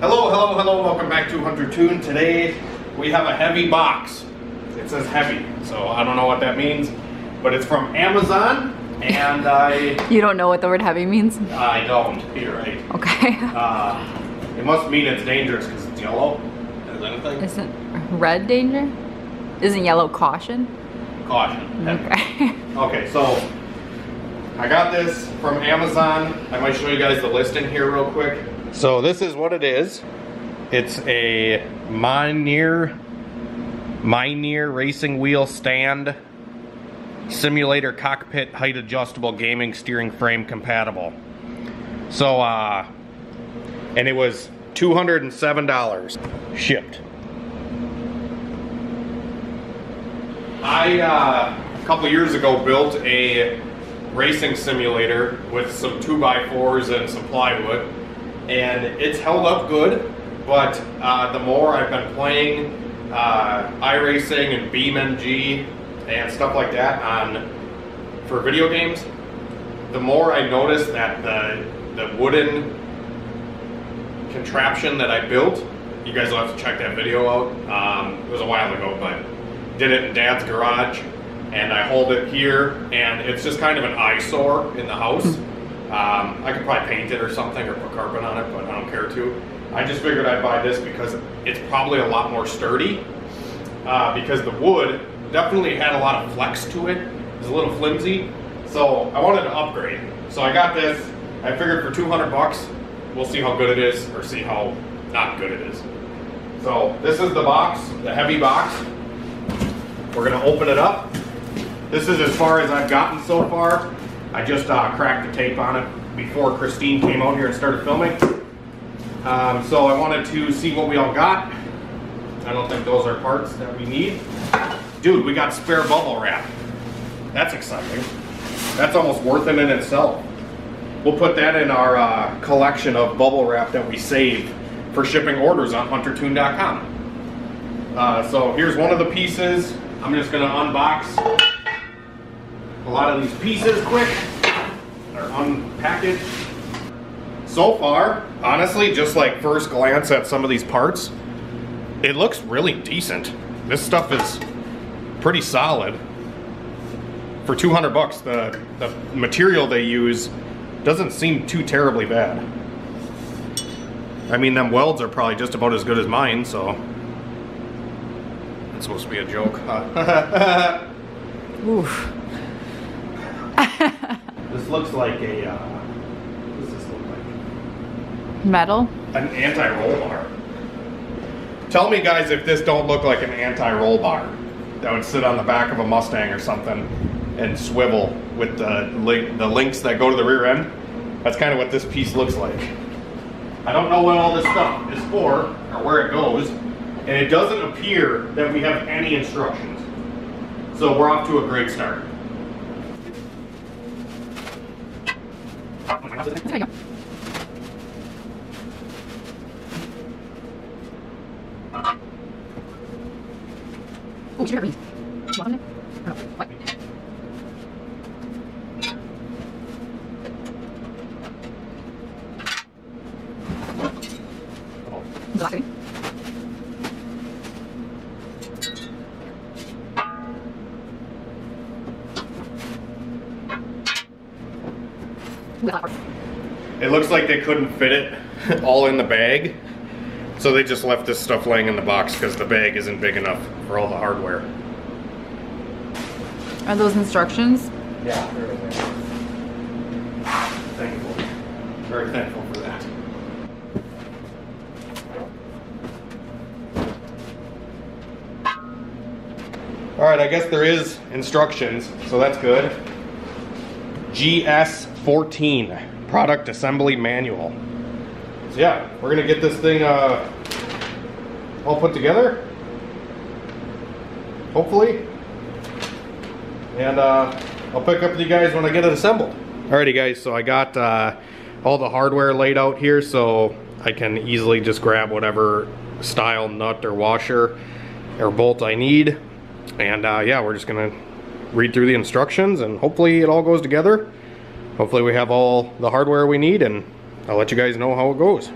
Hello, welcome back to Hunter Tune. Today we have a heavy box. It says heavy, so I don't know what that means, but it's from Amazon, and You don't know what the word heavy means? I don't, you're right. Okay. It must mean it's dangerous because it's yellow. Is anything? Isn't red danger? Isn't yellow caution? Caution. Okay. Okay, so I got this from Amazon. I might show you guys the listing here real quick. So this is what it is. It's a Mjolnir racing wheel stand, simulator cockpit height adjustable gaming steering frame compatible. So and it was $207 shipped. I a couple years ago built a racing simulator with some 2x4s and some plywood, and it's held up good, but the more I've been playing iRacing and BeamNG and stuff like that for video games, the more I noticed that the wooden contraption that I built, you guys will have to check that video out. It was a while ago, but did it in Dad's garage, and I hold it here, and it's just kind of an eyesore in the house. I could probably paint it or something or put carpet on it, but I don't care to. I just figured I'd buy this because it's probably a lot more sturdy, because the wood definitely had a lot of flex to it. It was a little flimsy, so I wanted to upgrade. So I got this. I figured for 200 bucks, we'll see how good it is or see how not good it is. So this is the box, the heavy box. We're gonna open it up. This is as far as I've gotten so far. I just cracked the tape on it before Christine came out here and started filming. So I wanted to see what we all got. I don't think those are parts that we need. Dude, we got spare bubble wrap. That's exciting. That's almost worth it in itself. We'll put that in our collection of bubble wrap that we save for shipping orders on huntertune.com. So here's one of the pieces. I'm just gonna unbox a lot of these pieces quick, or unpack it. So far, honestly, just like first glance at some of these parts, it looks really decent. This stuff is pretty solid. For 200 bucks, the material they use doesn't seem too terribly bad. I mean, them welds are probably just about as good as mine, so. It's supposed to be a joke. Oof. This looks like a, what does this look like? Metal? An anti-roll bar. Tell me, guys, if this don't look like an anti-roll bar that would sit on the back of a Mustang or something and swivel with the links that go to the rear end. That's kind of what this piece looks like. I don't know what all this stuff is for or where it goes, and it doesn't appear that we have any instructions. So we're off to a great start. There you go. Oh, should we have these? Want them there? Or no? What? The last thing. It looks like they couldn't fit it all in the bag, so they just left this stuff laying in the box because the bag isn't big enough for all the hardware. Are those instructions? Yeah, very thankful. Very thankful for that. Alright, I guess there is instructions, so that's good. GS14. Product Assembly Manual. So yeah, we're gonna get this thing all put together, hopefully, and I'll pick up with you guys when I get it assembled. Alrighty guys, so I got all the hardware laid out here so I can easily just grab whatever style nut or washer or bolt I need, and yeah, we're just gonna read through the instructions and hopefully it all goes together. Hopefully we have all the hardware we need, and I'll let you guys know how it goes.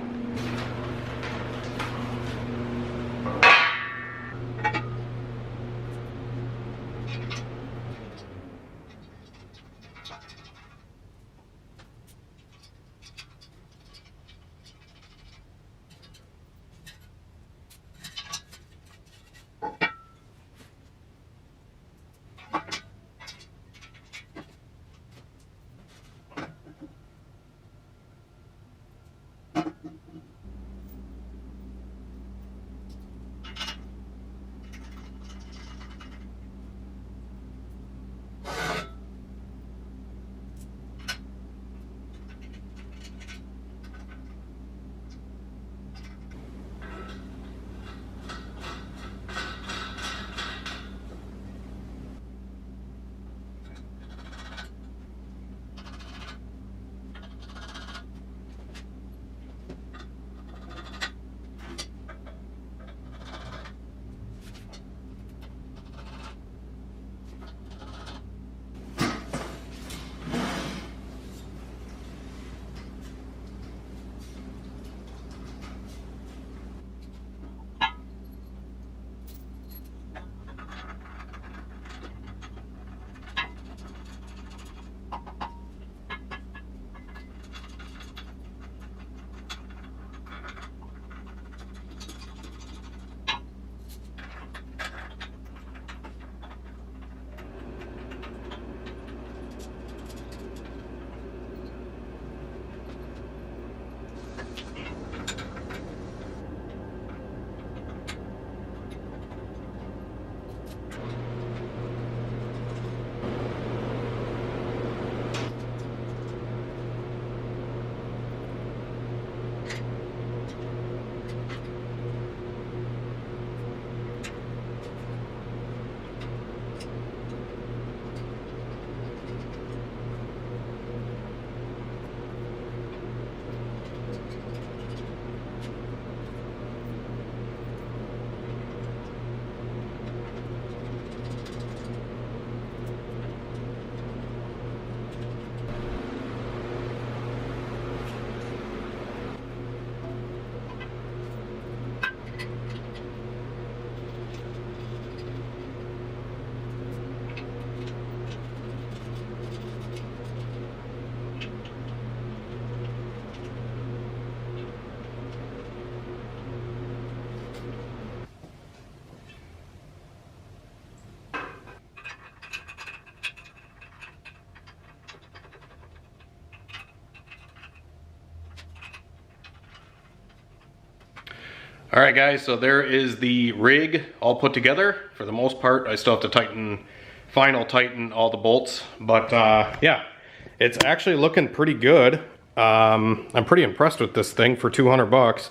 All right, guys, so there is the rig all put together. For the most part, I still have to final tighten all the bolts, but yeah, it's actually looking pretty good. I'm pretty impressed with this thing for 200 bucks.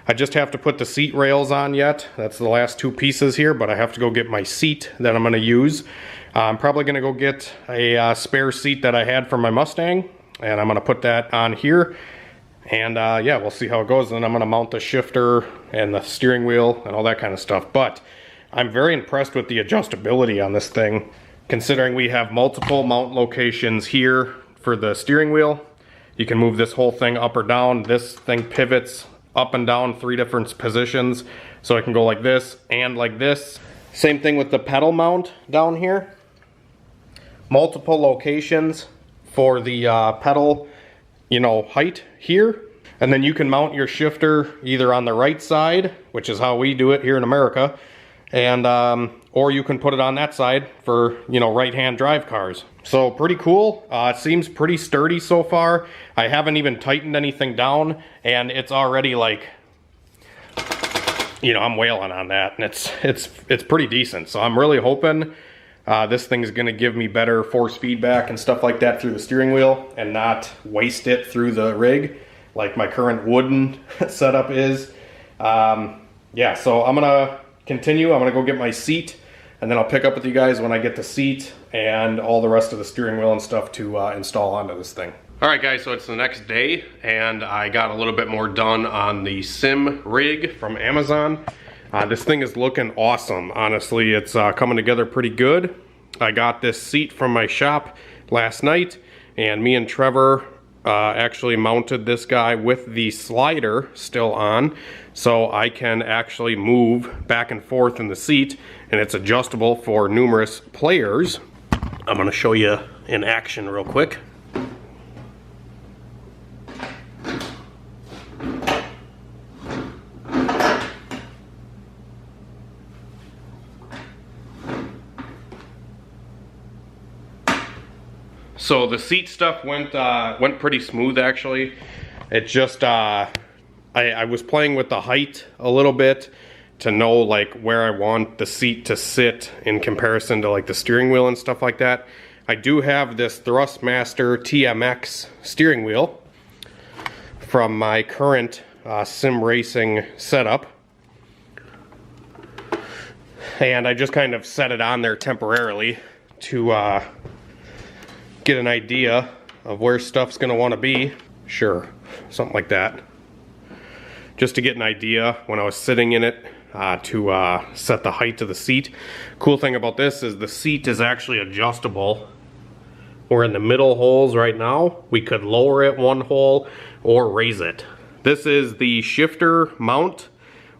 I just have to put the seat rails on yet. That's the last two pieces here, but I have to go get my seat that I'm gonna use. I'm probably gonna go get a spare seat that I had for my Mustang, and I'm gonna put that on here. And yeah, we'll see how it goes. And I'm gonna mount the shifter and the steering wheel and all that kind of stuff. But I'm very impressed with the adjustability on this thing, considering we have multiple mount locations here for the steering wheel. You can move this whole thing up or down. This thing pivots up and down 3 different positions. So I can go like this and like this. Same thing with the pedal mount down here. Multiple locations for the pedal, you know, height here. And then you can mount your shifter either on the right side, which is how we do it here in America, and or you can put it on that side for, you know, right-hand drive cars. So pretty cool. It seems pretty sturdy so far. I haven't even tightened anything down, and it's already like, you know, I'm wailing on that, and it's pretty decent. So I'm really hoping this thing is going to give me better force feedback and stuff like that through the steering wheel and not waste it through the rig like my current wooden setup is. Yeah, so I'm gonna continue. I'm gonna go get my seat, and then I'll pick up with you guys when I get the seat and all the rest of the steering wheel and stuff to install onto this thing. All right, guys, so it's the next day, and I got a little bit more done on the Sim rig from Amazon. This thing is looking awesome. Honestly, it's coming together pretty good. I got this seat from my shop last night, and me and Trevor actually mounted this guy with the slider still on, so I can actually move back and forth in the seat, and it's adjustable for numerous players. I'm gonna show you in action real quick. So the seat stuff went pretty smooth, actually. It just I was playing with the height a little bit to know like where I want the seat to sit in comparison to like the steering wheel and stuff like that. I do have this Thrustmaster TMX steering wheel from my current sim racing setup, and I just kind of set it on there temporarily to get an idea of where stuff's gonna want to be. Sure, something like that. Just to get an idea when I was sitting in it to set the height of the seat. Cool thing about this is the seat is actually adjustable. We're in the middle holes right now. We could lower it one hole or raise it. This is the shifter mount,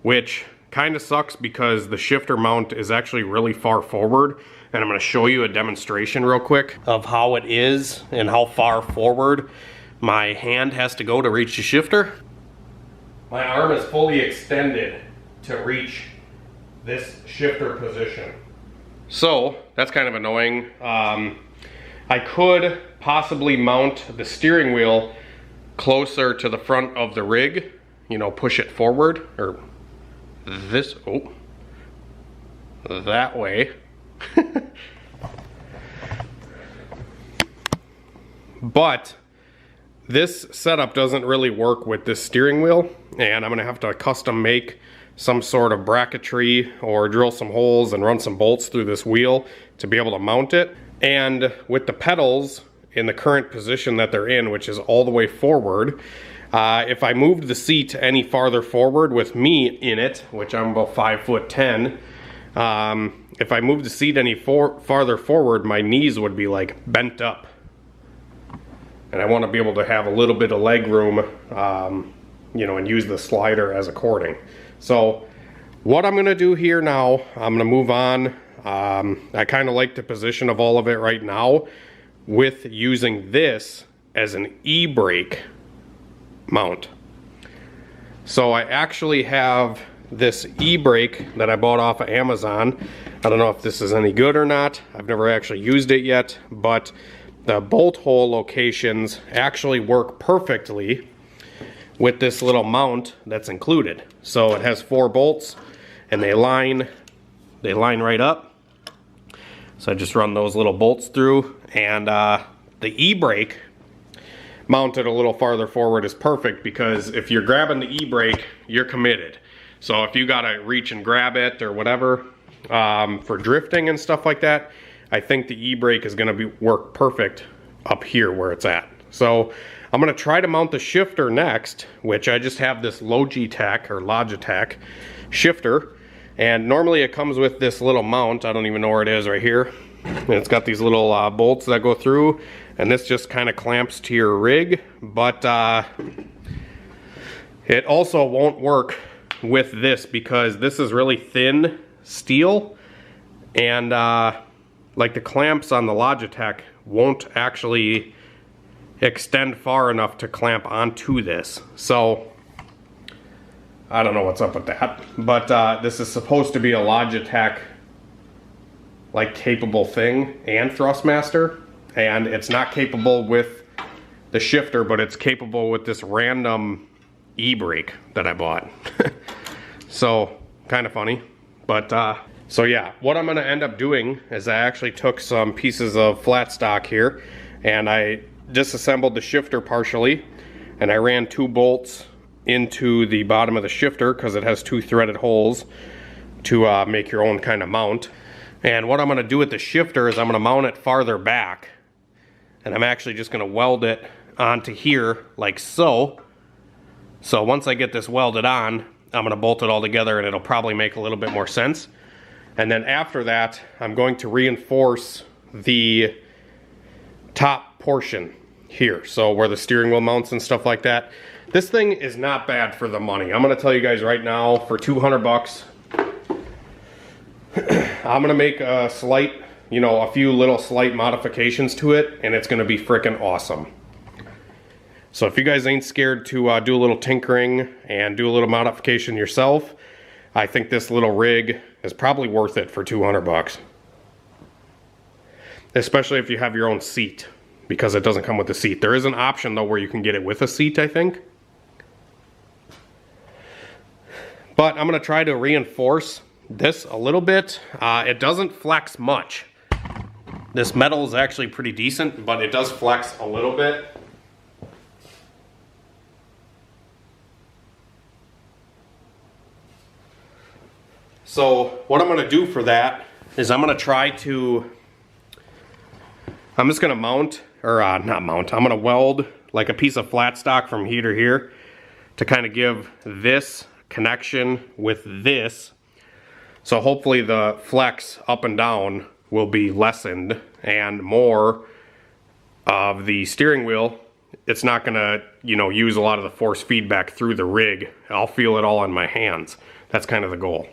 which kind of sucks because the shifter mount is actually really far forward. And I'm going to show you a demonstration real quick of how it is and how far forward my hand has to go to reach the shifter. My arm is fully extended to reach this shifter position. So that's kind of annoying. I could possibly mount the steering wheel closer to the front of the rig, you know, push it forward, or this, oh, that way. But this setup doesn't really work with this steering wheel, and I'm gonna have to custom make some sort of bracketry or drill some holes and run some bolts through this wheel to be able to mount it. And with the pedals in the current position that they're in, which is all the way forward, if I moved the seat any farther forward with me in it, which I'm about 5'10", if I moved the seat any farther forward, my knees would be like bent up. And I want to be able to have a little bit of leg room, you know, and use the slider as a cording. So what I'm going to do here now, I'm going to move on. I kind of like the position of all of it right now with using this as an e-brake mount. So I actually have this e-brake that I bought off of Amazon. I don't know if this is any good or not. I've never actually used it yet, but the bolt hole locations actually work perfectly with this little mount that's included. So it has 4 bolts and they line right up. So I just run those little bolts through, and the e-brake mounted a little farther forward is perfect, because if you're grabbing the e-brake, you're committed. So if you gotta reach and grab it or whatever for drifting and stuff like that, I think the e-brake is gonna work perfect up here where it's at. So I'm gonna try to mount the shifter next, which I just have this Logitech shifter, and normally it comes with this little mount. I don't even know where it is, right here. And it's got these little bolts that go through, and this just kind of clamps to your rig, but it also won't work with this because this is really thin steel, and like the clamps on the Logitech won't actually extend far enough to clamp onto this. So I don't know what's up with that, but this is supposed to be a Logitech like capable thing and Thrustmaster, and it's not capable with the shifter, but it's capable with this random e-brake that I bought. So kind of funny, but so yeah, what I'm gonna end up doing is I actually took some pieces of flat stock here and I disassembled the shifter partially, and I ran 2 bolts into the bottom of the shifter because it has 2 threaded holes to make your own kind of mount. And what I'm going to do with the shifter is I'm going to mount it farther back, and I'm actually just going to weld it onto here like so. So once I get this welded on, I'm going to bolt it all together and it'll probably make a little bit more sense. And then after that, I'm going to reinforce the top portion here, so where the steering wheel mounts and stuff like that. This thing is not bad for the money. I'm going to tell you guys right now, for 200 bucks, I'm gonna make a slight, a few little slight modifications to it, and it's gonna be freaking awesome. So if you guys ain't scared to do a little tinkering and do a little modification yourself, I think this little rig is probably worth it for 200 bucks. Especially if you have your own seat, because it doesn't come with a seat. There is an option though where you can get it with a seat, I think. But I'm gonna try to reinforce this a little bit. It doesn't flex much. This metal is actually pretty decent, but it does flex a little bit. So what I'm going to do for that is I'm going to try to, I'm just going to mount, or not mount, I'm going to weld like a piece of flat stock from here to here to kind of give this connection with this. So hopefully the flex up and down will be lessened, and more of the steering wheel, it's not gonna, use a lot of the force feedback through the rig. I'll feel it all in my hands. That's kind of the goal.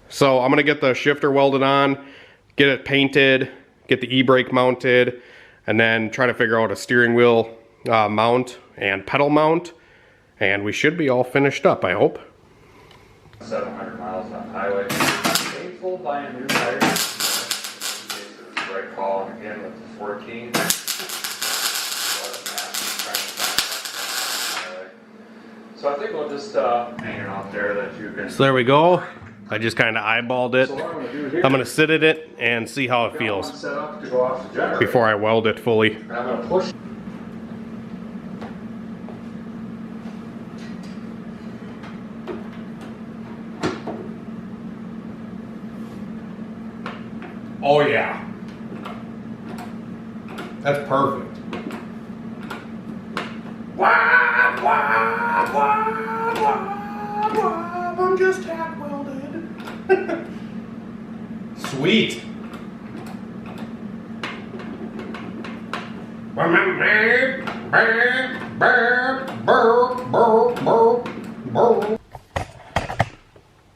So I'm gonna get the shifter welded on, get it painted, get the e-brake mounted, and then try to figure out a steering wheel mount and pedal mount. And we should be all finished up, I hope. 700 miles on the highway. Painful buying new tires. This is right calling again with the 14. So I think we'll just hang it out there that you can. So there we go. I just kind of eyeballed it. So what I'm going to do here, I'm going to sit at it and see how it feels set up to go off the generator. before I weld it fully. And I'm going to push. Oh yeah. That's perfect. Wah, wah, wah, wah, wah, I'm just tack welded. Sweet.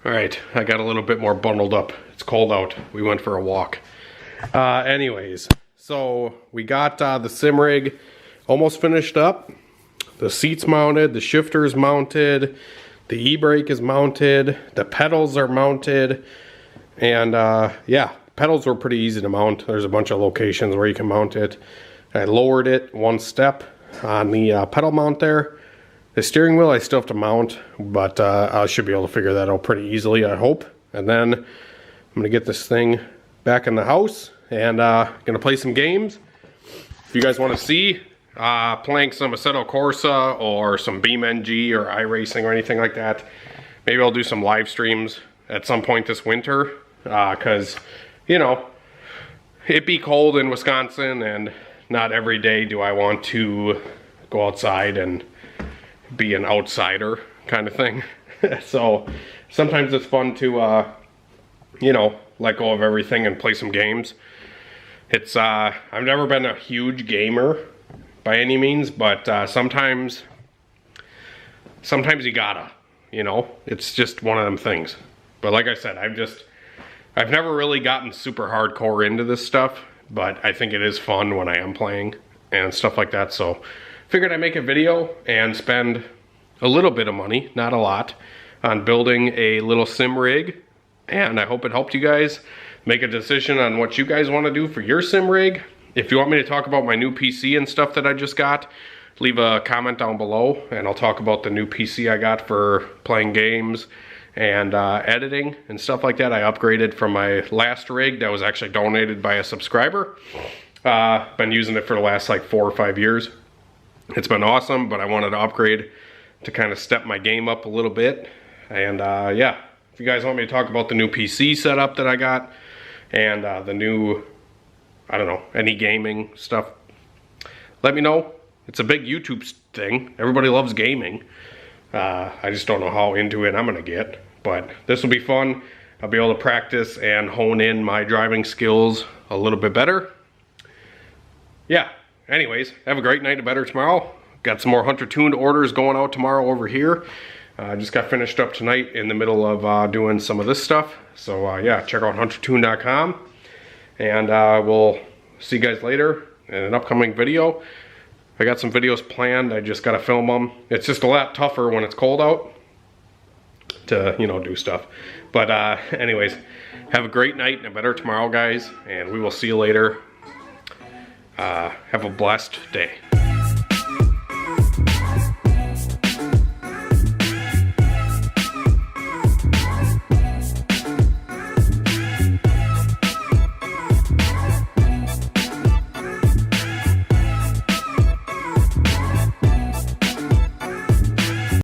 Alright, I got a little bit more bundled up. It's cold out. We went for a walk. Anyways, so we got the sim rig almost finished up. The seat's mounted, the shifter's mounted, the e-brake is mounted, the pedals are mounted, and yeah, pedals were pretty easy to mount. There's a bunch of locations where you can mount it. I lowered it one step on the pedal mount there. The steering wheel I still have to mount, but I should be able to figure that out pretty easily, I hope. And then I'm gonna get this thing back in the house and gonna play some games. If you guys want to see playing some Assetto Corsa or some BeamNG or iRacing or anything like that, maybe I'll do some live streams at some point this winter, because you know, it be cold in Wisconsin and not every day do I want to go outside and be an outsider kind of thing. So sometimes it's fun to you know, let go of everything and play some games. It's I've never been a huge gamer by any means, but sometimes you gotta, you know, it's just one of them things. But like I said, I've never really gotten super hardcore into this stuff, but I think it is fun when I am playing and stuff like that. So figured I'd make a video and spend a little bit of money, not a lot, on building a little sim rig. And I hope it helped you guys make a decision on what you guys want to do for your sim rig. If you want me to talk about my new PC and stuff that I just got, leave a comment down below and I'll talk about the new PC I got for playing games and editing and stuff like that. I upgraded from my last rig that was actually donated by a subscriber. Been using it for the last like 4 or 5 years. It's been awesome, but I wanted to upgrade to kind of step my game up a little bit. And yeah, if you guys want me to talk about the new PC setup that I got and the new, I don't know, any gaming stuff, let me know. It's a big YouTube thing. Everybody loves gaming. I just don't know how into it I'm gonna get, but this will be fun. I'll be able to practice and hone in my driving skills a little bit better. Yeah, anyways, have a great night and better tomorrow. Got some more Hunter Tuned orders going out tomorrow over here. I just got finished up tonight in the middle of doing some of this stuff. So yeah, check out huntertune.com and we'll see you guys later in an upcoming video. I got some videos planned, I just gotta film them. It's just a lot tougher when it's cold out to, you know, do stuff. But anyways, have a great night and a better tomorrow, guys, and we will see you later. Have a blessed day.